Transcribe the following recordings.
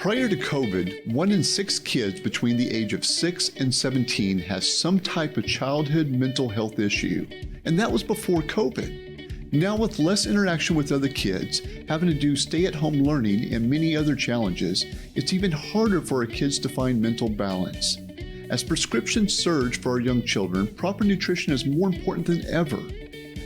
Prior to COVID, 1 in 6 kids between the age of 6 and 17 has some type of childhood mental health issue, and that was before COVID. Now, with less interaction with other kids, having to do stay-at-home learning and many other challenges, it's even harder for our kids to find mental balance. As prescriptions surge for our young children, proper nutrition is more important than ever.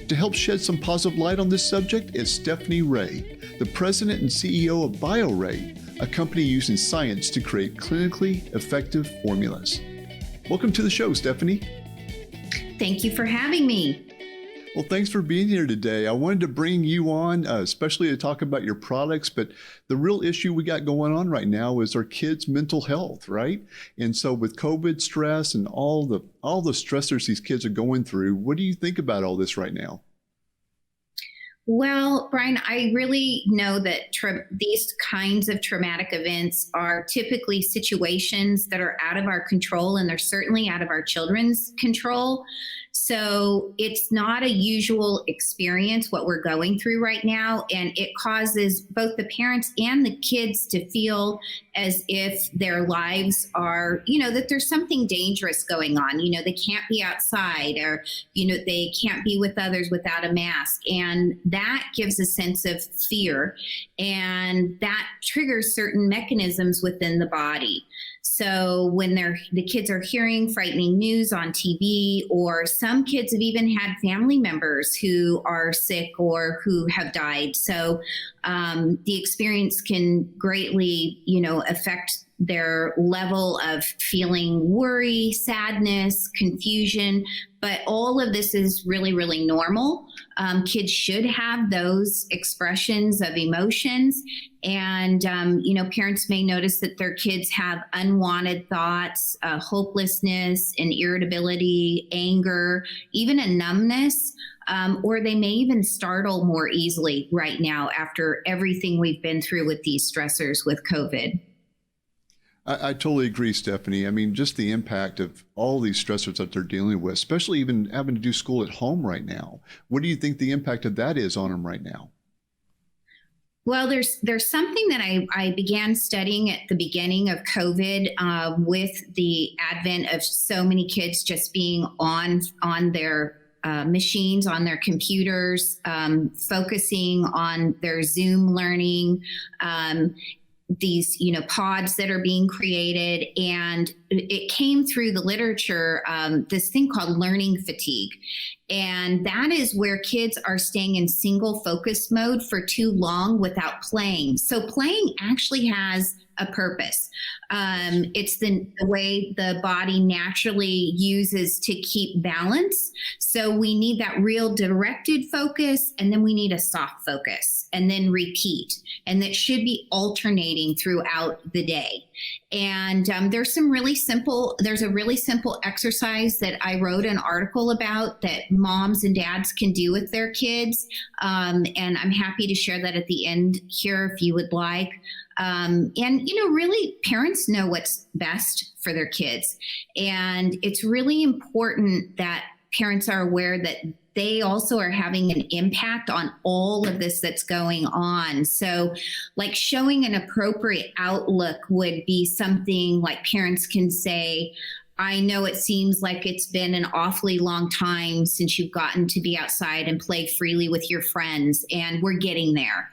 To help shed some positive light on this subject is Stephanie Ray, the president and CEO of Bioarray, a company using science to create clinically effective formulas. Welcome to the show, Stephanie. Thank you for having me. Well, thanks for being here today. I wanted to bring you on, especially to talk about your products, but the real issue we got going on right now is our kids' mental health, right? And so with COVID stress and all the stressors these kids are going through, what do you think about all this right now? Well, Bryan, I really know that these kinds of traumatic events are typically situations that are out of our control, and they're certainly out of our children's control. So it's not a usual experience what we're going through right now, and it causes both the parents and the kids to feel as if their lives are, that there's something dangerous going on. They can't be outside, or, they can't be with others without a mask. And that gives a sense of fear, and that triggers certain mechanisms within the body. So when the kids are hearing frightening news on TV, or some kids have even had family members who are sick or who have died. So the experience can greatly, affect their level of feeling worry, sadness, confusion. But all of this is really, really normal. Kids should have those expressions of emotions. And, parents may notice that their kids have unwanted thoughts, hopelessness and irritability, anger, even a numbness. Or they may even startle more easily right now after everything we've been through with these stressors with COVID. I totally agree, Stephanie. I mean, just the impact of all these stressors that they're dealing with, especially even having to do school at home right now. What do you think the impact of that is on them right now? Well, there's something that I began studying at the beginning of COVID with the advent of so many kids just being on their machines, on their computers, focusing on their Zoom learning, these, pods that are being created. And it came through the literature, this thing called learning fatigue. And that is where kids are staying in single focus mode for too long without playing. So playing actually has a purpose. It's the way the body naturally uses to keep balance. So we need that real directed focus, and then we need a soft focus, and then repeat. And that should be alternating throughout the day. And there's a really simple exercise that I wrote an article about that moms and dads can do with their kids. And I'm happy to share that at the end here if you would like. And, really parents know what's best for their kids. And it's really important that parents are aware that they also are having an impact on all of this that's going on. So like showing an appropriate outlook would be something like parents can say, I know it seems like it's been an awfully long time since you've gotten to be outside and play freely with your friends, and we're getting there.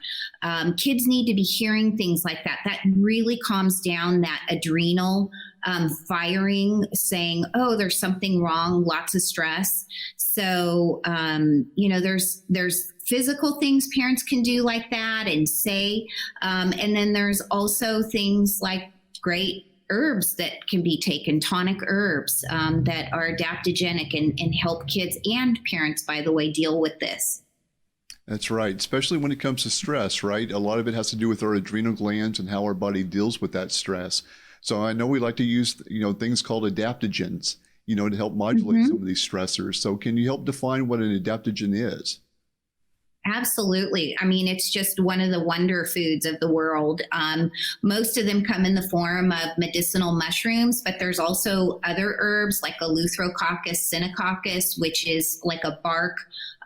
Kids need to be hearing things like that. That really calms down that adrenal firing, saying, oh, there's something wrong, lots of stress. So, there's physical things parents can do like that and say. And then there's also things like great herbs that can be taken, tonic herbs that are adaptogenic and help kids and parents, by the way, deal with this. That's right, especially when it comes to stress, right? A lot of it has to do with our adrenal glands and how our body deals with that stress. So I know we like to use, things called adaptogens, to help modulate some of these stressors. So can you help define what an adaptogen is? Absolutely. I mean, it's just one of the wonder foods of the world. Most of them come in the form of medicinal mushrooms, but there's also other herbs like Eleutherococcus sinococcus, which is like a bark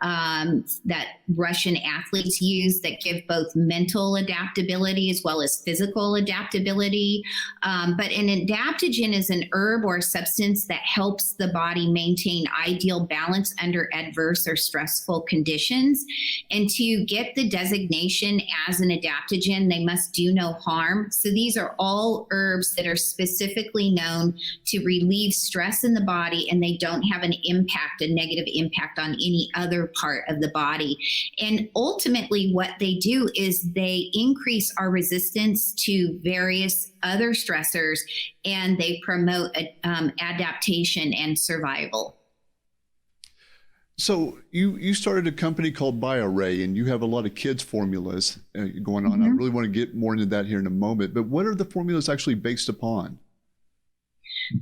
that Russian athletes use that give both mental adaptability as well as physical adaptability. But an adaptogen is an herb or substance that helps the body maintain ideal balance under adverse or stressful conditions. And to get the designation as an adaptogen, they must do no harm. So these are all herbs that are specifically known to relieve stress in the body, and they don't have an impact, a negative impact on any other part of the body. And ultimately, what they do is they increase our resistance to various other stressors, and they promote adaptation and survival. So you started a company called Bioarray, and you have a lot of kids formulas going on. I really want to get more into that here in a moment. But what are the formulas actually based upon?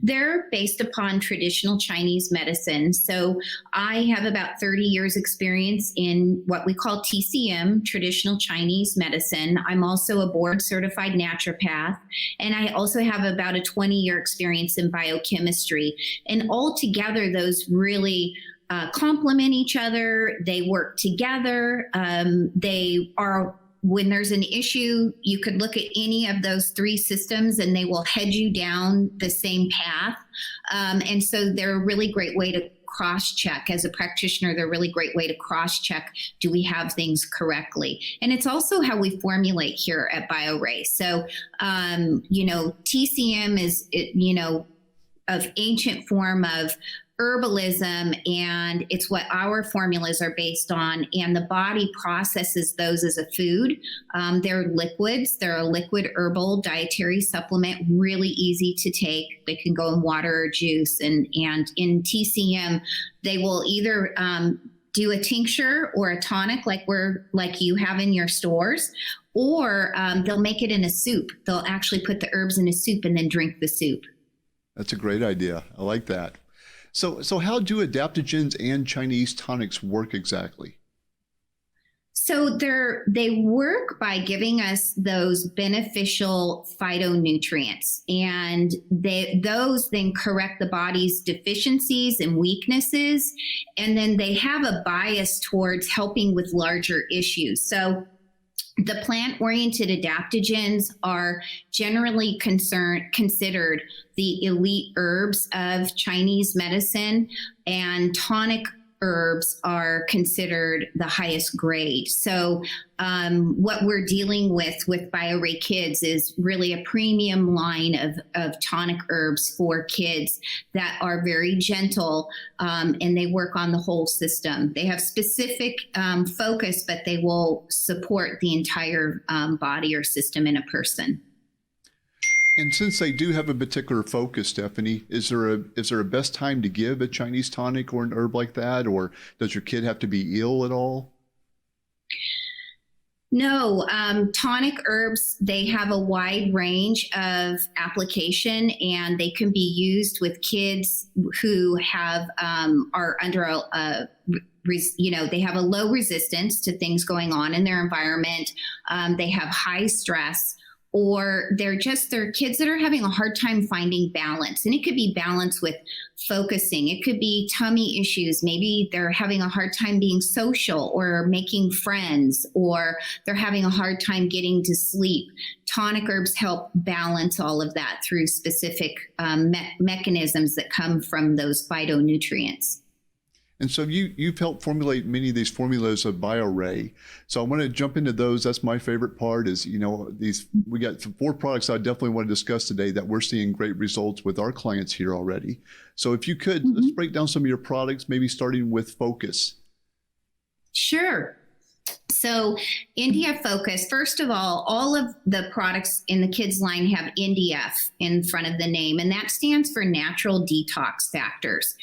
They're based upon traditional Chinese medicine. So I have about 30 years experience in what we call TCM, traditional Chinese medicine. I'm also a board certified naturopath, and I also have about a 20-year experience in biochemistry. And altogether, those really complement each other. They work together. They are, when there's an issue, you could look at any of those three systems and they will head you down the same path. And so they're a really great way to cross-check. As a practitioner, they're a really great way to cross-check, do we have things correctly? And it's also how we formulate here at Bioarray. So, TCM is, of ancient form of herbalism, and it's what our formulas are based on, and the body processes those as a food. They're liquids. They're a liquid herbal dietary supplement, really easy to take. They can go in water or juice, and in TCM, they will either do a tincture or a tonic like you have in your stores, or they'll make it in a soup. They'll actually put the herbs in a soup and then drink the soup. That's a great idea. I like that. So how do adaptogens and Chinese tonics work exactly? So they work by giving us those beneficial phytonutrients, and those then correct the body's deficiencies and weaknesses, and then they have a bias towards helping with larger issues. So the plant-oriented adaptogens are generally considered the elite herbs of Chinese medicine, and tonic herbs are considered the highest grade. So what we're dealing with BioRay Kids is really a premium line of tonic herbs for kids that are very gentle, and they work on the whole system. They have specific focus, but they will support the entire body or system in a person. And since they do have a particular focus, Stephanie, is there a best time to give a Chinese tonic or an herb like that, or does your kid have to be ill at all? No, tonic herbs, they have a wide range of application, and they can be used with kids who have are under they have a low resistance to things going on in their environment. They have high stress, or they're kids that are having a hard time finding balance. And it could be balance with focusing. It could be tummy issues. Maybe they're having a hard time being social or making friends, or they're having a hard time getting to sleep. Tonic herbs help balance all of that through specific mechanisms that come from those phytonutrients. And so you've helped formulate many of these formulas of Bioarray. So I want to jump into those. That's my favorite part is, we got 4 products I definitely want to discuss today that we're seeing great results with our clients here already. So if you could, let's break down some of your products, maybe starting with Focus. Sure. So India Focus, first of all of the products in the kids line have NDF in front of the name, and that stands for natural detox factors.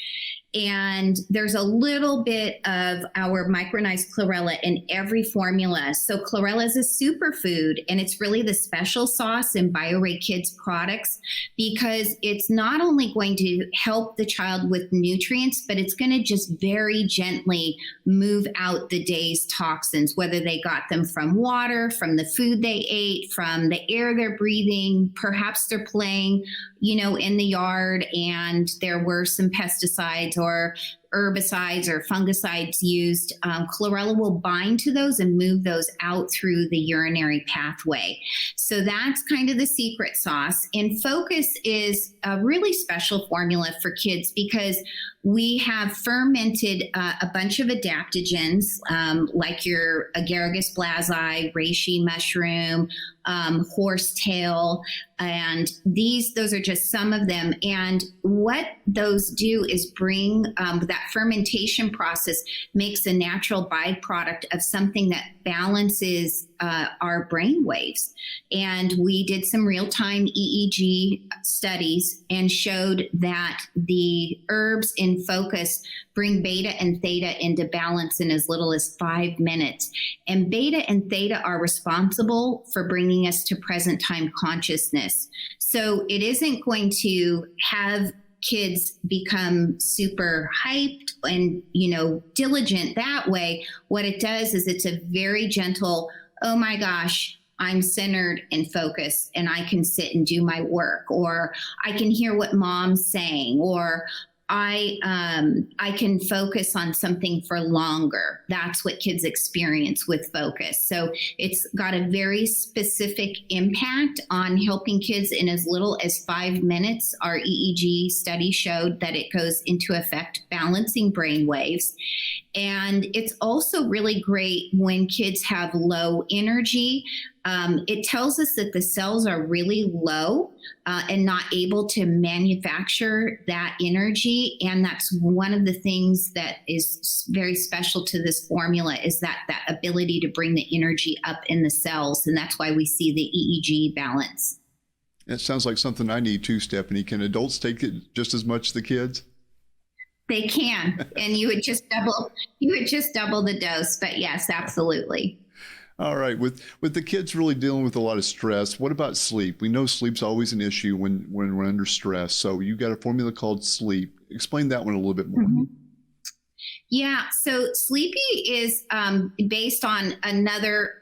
And there's a little bit of our micronized chlorella in every formula. So chlorella is a superfood, and it's really the special sauce in BioRay Kids products, because it's not only going to help the child with nutrients, but it's going to just very gently move out the day's toxins, whether they got them from water, from the food they ate, from the air they're breathing. Perhaps they're playing, in the yard and there were some pesticides or herbicides or fungicides used. Chlorella will bind to those and move those out through the urinary pathway. So that's kind of the secret sauce. And Focus is a really special formula for kids because we have fermented a bunch of adaptogens, like your agaricus blasi, reishi mushroom, horsetail, and those are just some of them. And what those do is bring that fermentation process makes a natural byproduct of something that balances our brain waves. And we did some real-time EEG studies and showed that the herbs in Focus bring beta and theta into balance in as little as 5 minutes. And beta and theta are responsible for bringing us to present time consciousness. So it isn't going to have kids become super hyped and, diligent that way. What it does is it's a very gentle, oh my gosh, I'm centered and focused and I can sit and do my work, or I can hear what mom's saying, or I can focus on something for longer. That's what kids experience with Focus. So it's got a very specific impact on helping kids in as little as 5 minutes. Our EEG study showed that it goes into effect balancing brain waves. And it's also really great when kids have low energy. It tells us that the cells are really low and not able to manufacture that energy. And that's one of the things that is very special to this formula, is that ability to bring the energy up in the cells. And that's why we see the EEG balance. It sounds like something I need too, Stephanie. Can adults take it just as much as the kids? They can, and you would just double the dose. But yes, absolutely. All right. With the kids really dealing with a lot of stress, what about sleep? We know sleep's always an issue when we're under stress. So you got a formula called Sleep. Explain that one a little bit more. Mm-hmm. Yeah. So Sleepy is based on another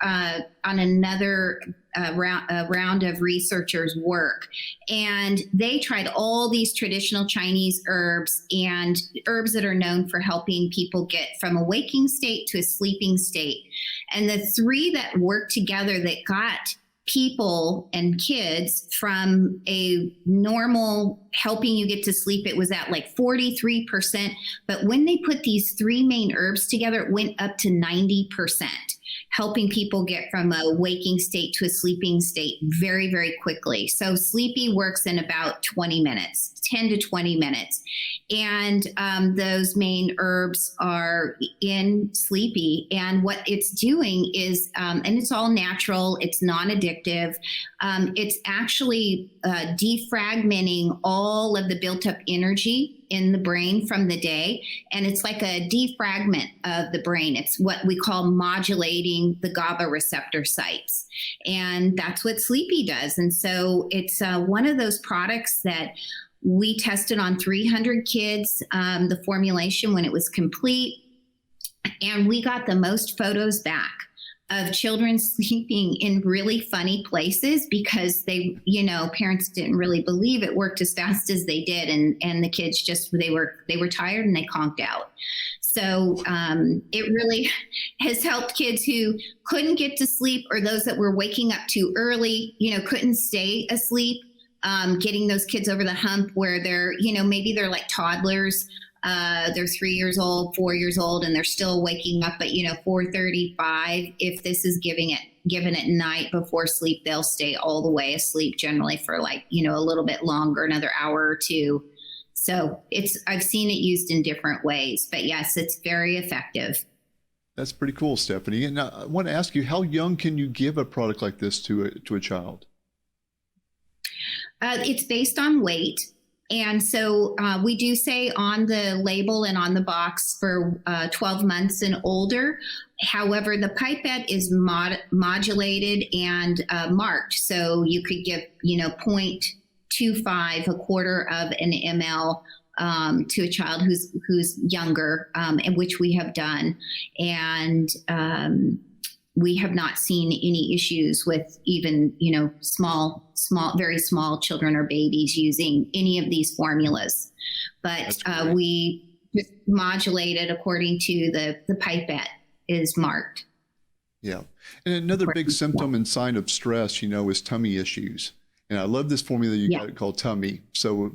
round of researchers' work, and they tried all these traditional Chinese herbs and herbs that are known for helping people get from a waking state to a sleeping state. And the three that worked together that got people and kids from a normal helping you get to sleep, it was at like 43%. But when they put these three main herbs together, it went up to 90%, helping people get from a waking state to a sleeping state very, very quickly. So Sleepy works in about 20 minutes, 10 to 20 minutes. And those main herbs are in Sleepy. And what it's doing is, and it's all natural, it's non-addictive. It's actually defragmenting all of the built up energy in the brain from the day. And it's like a defragment of the brain. It's what we call modulating the GABA receptor sites. And that's what Sleepy does. And so it's one of those products that we tested on 300 kids, the formulation when it was complete. And we got the most photos back of children sleeping in really funny places because they, parents didn't really believe it worked as fast as they did. And the kids just, they were tired and they conked out. So it really has helped kids who couldn't get to sleep, or those that were waking up too early, couldn't stay asleep. Getting those kids over the hump where they're, maybe they're like toddlers. They're 3 years old, 4 years old, and they're still waking up at, 4:35. If this is given at night before sleep, they'll stay all the way asleep generally for like, a little bit longer, another hour or two. So I've seen it used in different ways, but yes, it's very effective. That's pretty cool, Stephanie. And I want to ask you, how young can you give a product like this to a child? It's based on weight. And so we do say on the label and on the box for 12 months and older. However, the pipette is modulated and marked. So you could give, 0.25, a quarter of an ml to a child who's younger, and which we have done. And we have not seen any issues with even, very small children or babies using any of these formulas. But we just modulate it according to the pipette is marked. Yeah. And another big symptom and sign of stress, is tummy issues. And I love this formula you got called Tummy. So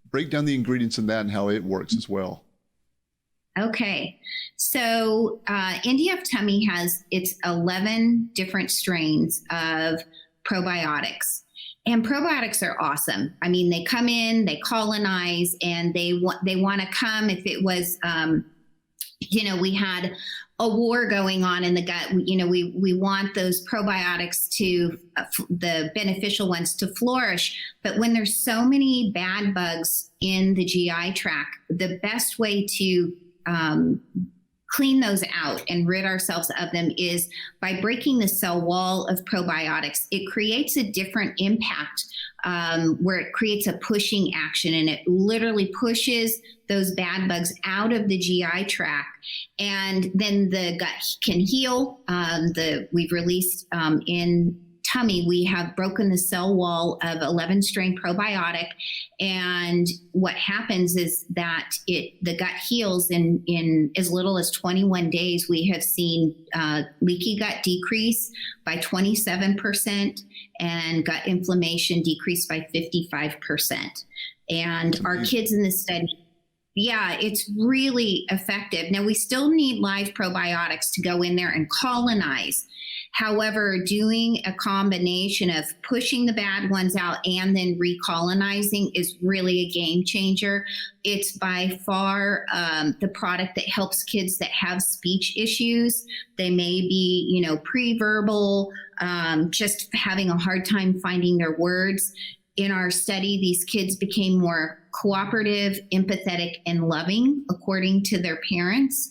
break down the ingredients in that and how it works as well. Okay. So NDF Tummy it's 11 different strains of probiotics. And probiotics are awesome. I mean, they come in, they colonize, and they want to come. If it was, we had a war going on in the gut, we want those probiotics to, the beneficial ones to flourish. But when there's so many bad bugs in the GI tract, the best way to clean those out and rid ourselves of them is by breaking the cell wall of probiotics. It creates a different impact where it creates a pushing action, and it literally pushes those bad bugs out of the GI tract, and then the gut can heal. We've released in Tummy, we have broken the cell wall of 11 strain probiotic. And what happens is that the gut heals in as little as 21 days. We have seen leaky gut decrease by 27% and gut inflammation decrease by 55%. And our kids in this study, it's really effective. Now, we still need live probiotics to go in there and colonize. However, doing a combination of pushing the bad ones out and then recolonizing is really a game changer. It's by far the product that helps kids that have speech issues. They may be, pre-verbal, just having a hard time finding their words. In our study, these kids became more cooperative, empathetic, and loving, according to their parents.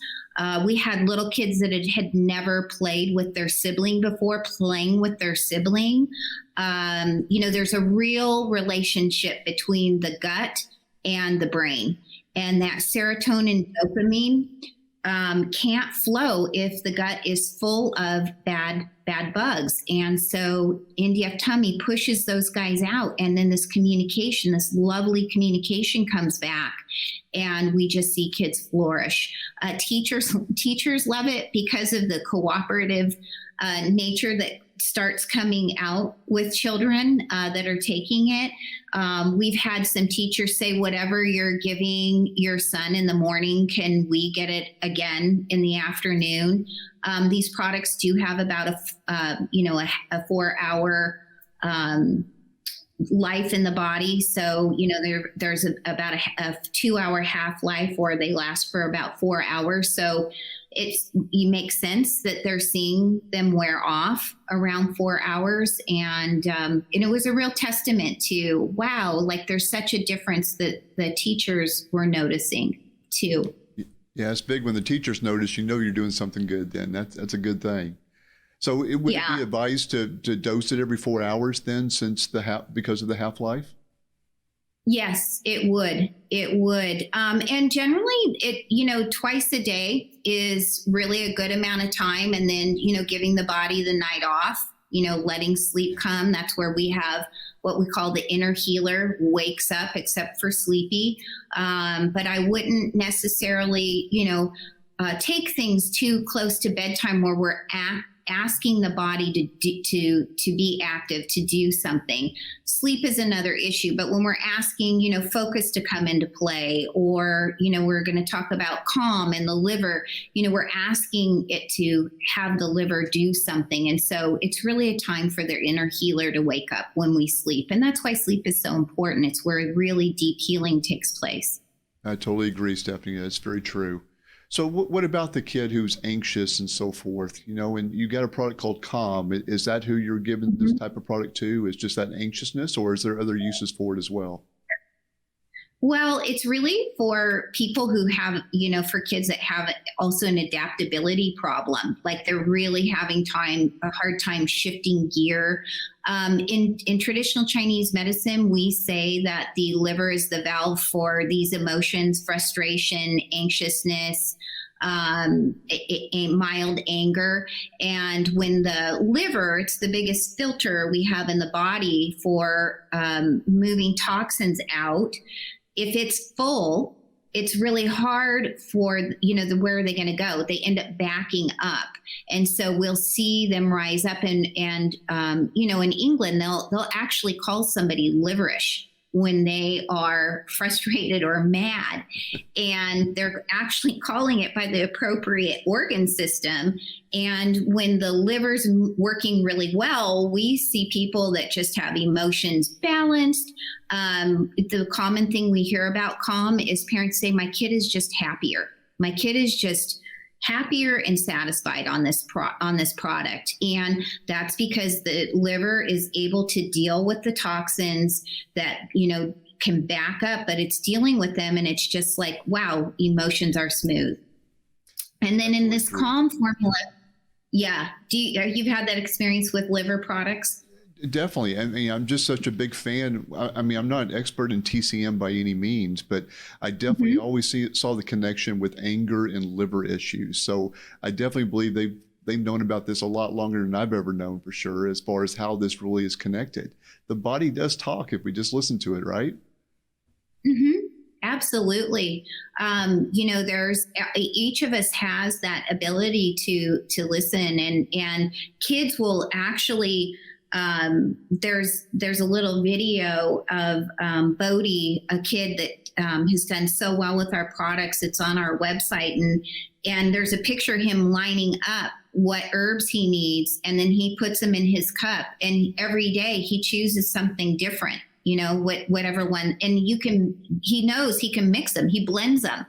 We had little kids that had never played with their sibling before, playing with their sibling. There's a real relationship between the gut and the brain, and that serotonin, dopamine can't flow if the gut is full of bad bugs. And so NDF Tummy pushes those guys out, and then this lovely communication comes back, and we just see kids flourish. Teachers love it because of the cooperative nature that starts coming out with children that are taking it. We've had some teachers say, whatever you're giving your son in the morning, can we get it again in the afternoon? These products do have about a 4-hour life in the body. So, there's about a 2-hour half-life, or they last for about 4 hours. So it makes sense that they're seeing them wear off around 4 hours. And it was a real testament to, wow, like there's such a difference that the teachers were noticing too. Yeah, it's big when the teachers notice, you're doing something good then. That's a good thing. So it would be advised to dose it every 4 hours then, since because of the half-life? Yes, it would. It would. And generally twice a day is really a good amount of time. And then, giving the body the night off, letting sleep come. That's where we have what we call the inner healer wakes up, except for sleepy. But I wouldn't necessarily, take things too close to bedtime where we're asking the body to be active, to do something. Sleep is another issue, but when we're asking, focus to come into play, or, we're going to talk about calm and the liver, we're asking it to have the liver do something. And so it's really a time for their inner healer to wake up when we sleep. And that's why sleep is so important. It's where really deep healing takes place. I totally agree, Stephanie. That's very true. So what about the kid who's anxious and so forth, and you got a product called Calm. Is that who you're giving this type of product to? Is just that anxiousness, or is there other uses for it as well? Well, it's really for people who have, for kids that have also an adaptability problem, like they're really having a hard time shifting gear. In traditional Chinese medicine, we say that the liver is the valve for these emotions: frustration, anxiousness, a mild anger. And when the liver, it's the biggest filter we have in the body for moving toxins out. If it's full, it's really hard for, where are they going to go? They end up backing up. And so we'll see them rise up and in England, they'll actually call somebody liverish when they are frustrated or mad. And they're actually calling it by the appropriate organ system. And when the liver's working really well, we see people that just have emotions balanced. The common thing we hear about calm is parents say, my kid is just happier. My kid is just happier and satisfied on this product. And that's because the liver is able to deal with the toxins that, can back up, but it's dealing with them. And it's just like, wow, emotions are smooth. And then in this calm formula, yeah. You've had that experience with liver products? Definitely. I mean, I'm just such a big fan. I mean, I'm not an expert in TCM by any means, but I definitely always saw the connection with anger and liver issues. So I definitely believe they've known about this a lot longer than I've ever known, for sure, as far as how this really is connected. The body does talk if we just listen to it, right? Mm-hmm. Absolutely. There's each of us has that ability to listen, and kids will actually. There's a little video of Bodhi, a kid that has done so well with our products. It's on our website, and there's a picture of him lining up what herbs he needs, and then he puts them in his cup, and every day he chooses something different. Whatever one, and he knows he can mix them, he blends them.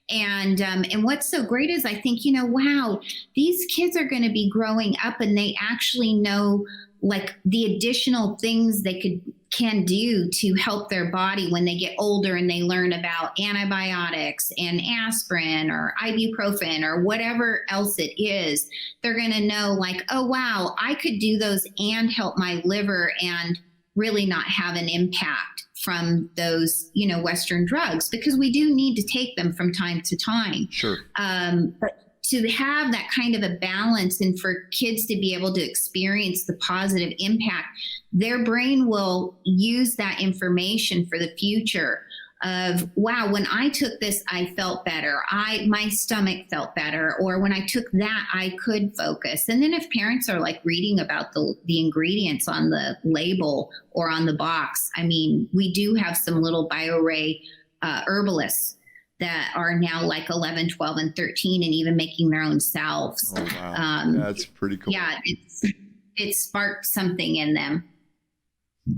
And what's so great is I think, wow, these kids are going to be growing up and they actually know like the additional things they can do to help their body when they get older and they learn about antibiotics and aspirin or ibuprofen or whatever else it is. They're going to know like, oh, wow, I could do those and help my liver and really not have an impact from those, Western drugs, because we do need to take them from time to time. Sure. But to have that kind of a balance and for kids to be able to experience the positive impact, their brain will use that information for the future of, wow, when I took this, I felt better. My stomach felt better. Or when I took that, I could focus. And then if parents are like reading about the ingredients on the label or on the box, I mean, we do have some little BioArray herbalists that are now like 11, 12, and 13 and even making their own salves. Oh, wow. That's pretty cool. Yeah, it sparked something in them.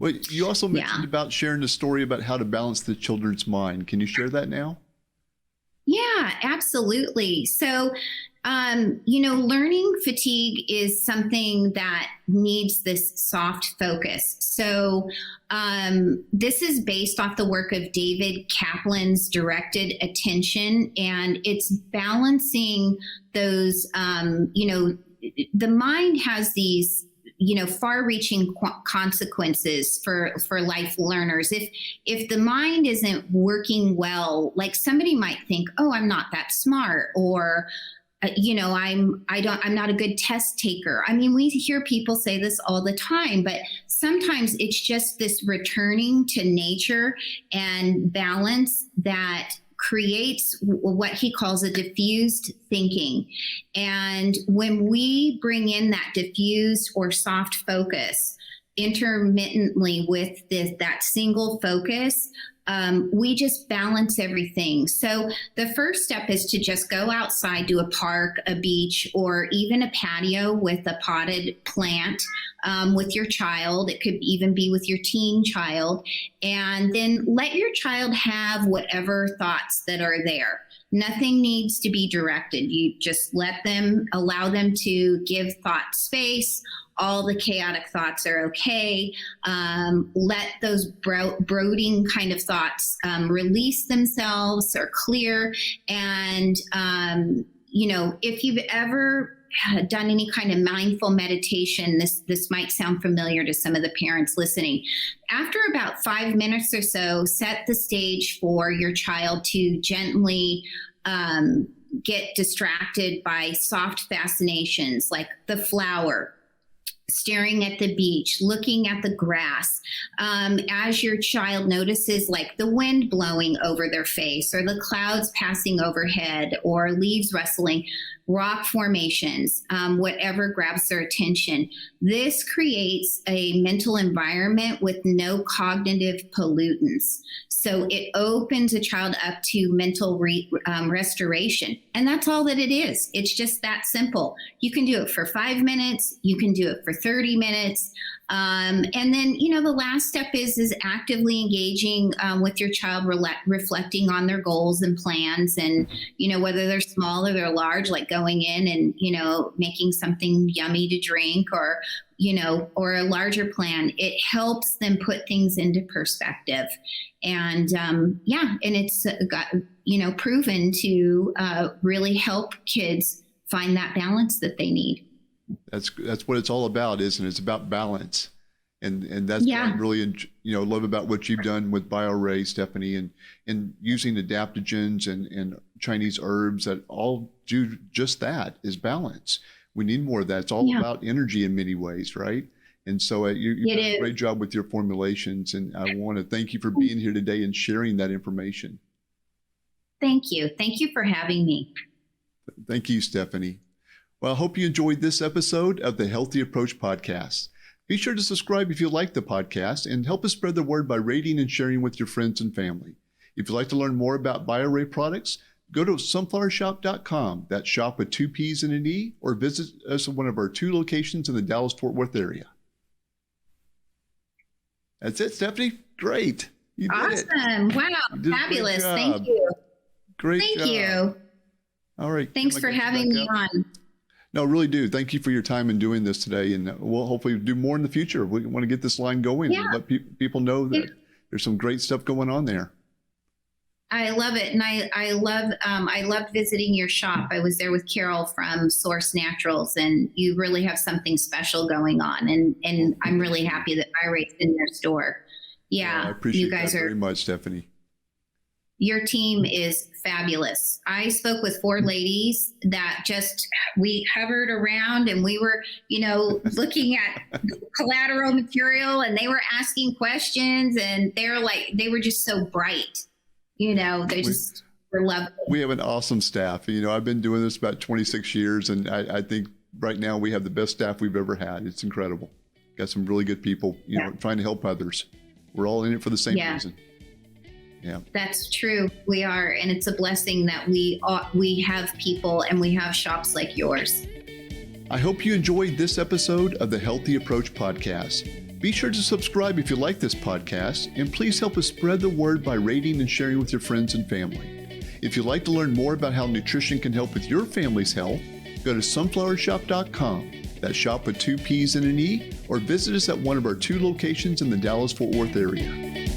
Well, you also mentioned about sharing a story about how to balance the children's mind. Can you share that now? Yeah, absolutely. So, learning fatigue is something that needs this soft focus. So, this is based off the work of David Kaplan's directed attention, and it's balancing those, the mind has these far-reaching consequences for life learners. If the mind isn't working well, like somebody might think, oh, I'm not that smart, or I'm not a good test taker. I mean, we hear people say this all the time, but sometimes it's just this returning to nature and balance that creates what he calls a diffused thinking. And when we bring in that diffused or soft focus intermittently with that single focus, we just balance everything. So the first step is to just go outside to a park, a beach, or even a patio with a potted plant with your child. It could even be with your teen child. And then let your child have whatever thoughts that are there. Nothing needs to be directed. You just allow them to give thought space. All the chaotic thoughts are okay. Let those brooding kind of thoughts release themselves or clear. And, if you've ever done any kind of mindful meditation, this might sound familiar to some of the parents listening. After about 5 minutes or so, set the stage for your child to gently get distracted by soft fascinations like the flower, staring at the beach, looking at the grass. As your child notices like the wind blowing over their face or the clouds passing overhead or leaves rustling, rock formations, whatever grabs their attention. This creates a mental environment with no cognitive pollutants. So it opens a child up to mental restoration. And that's all that it is. It's just that simple. You can do it for 5 minutes. You can do it for 30 minutes. And then, the last step is actively engaging with your child, reflecting on their goals and plans and, whether they're small or they're large, like going in and, making something yummy to drink or a larger plan. It helps them put things into perspective. And and it's got, proven to really help kids find that balance that they need. That's what it's all about, isn't it? It's about balance. And that's what I really, love about what you've done with Bioarray, Stephanie, and using adaptogens and Chinese herbs that all do just that, is balance. We need more of that. It's all about energy in many ways, right? And so you've done a great job with your formulations. And I want to thank you for being here today and sharing that information. Thank you. Thank you for having me. Thank you, Stephanie. Well, I hope you enjoyed this episode of the Healthy Approach podcast. Be sure to subscribe if you like the podcast and help us spread the word by rating and sharing with your friends and family. If you'd like to learn more about BioRay products, go to sunflowershoppe.com. That's shop with 2 P's and an E, or visit us at one of our 2 locations in the Dallas-Fort Worth area. That's it, Stephanie. Great. You did it. Awesome. Wow. Fabulous. Thank you. Great Thank job. you. All right. Thanks for having me on. No, really do. Thank you for your time in doing this today. And we'll hopefully do more in the future. We want to get this line going and let people know that there's some great stuff going on there. I love it. And I loved visiting your shop. I was there with Carol from Source Naturals, and you really have something special going on. And I'm really happy that BioRay's in their store. Yeah. I appreciate you guys that very much, Stephanie. Your team is fabulous. I spoke with 4 ladies that we hovered around and we were, looking at collateral material, and they were asking questions, and they were just so bright. They just were lovely. We have an awesome staff. I've been doing this about 26 years, and I think right now we have the best staff we've ever had. It's incredible. Got some really good people, trying to help others. We're all in it for the same reason. Yeah, that's true. We are. And it's a blessing that we have people and we have shops like yours. I hope you enjoyed this episode of the Healthy Approach podcast. Be sure to subscribe if you like this podcast, and please help us spread the word by rating and sharing with your friends and family. If you'd like to learn more about how nutrition can help with your family's health, go to sunflowershoppe.com. That's shop with 2 P's and an E, or visit us at one of our 2 locations in the Dallas-Fort Worth area.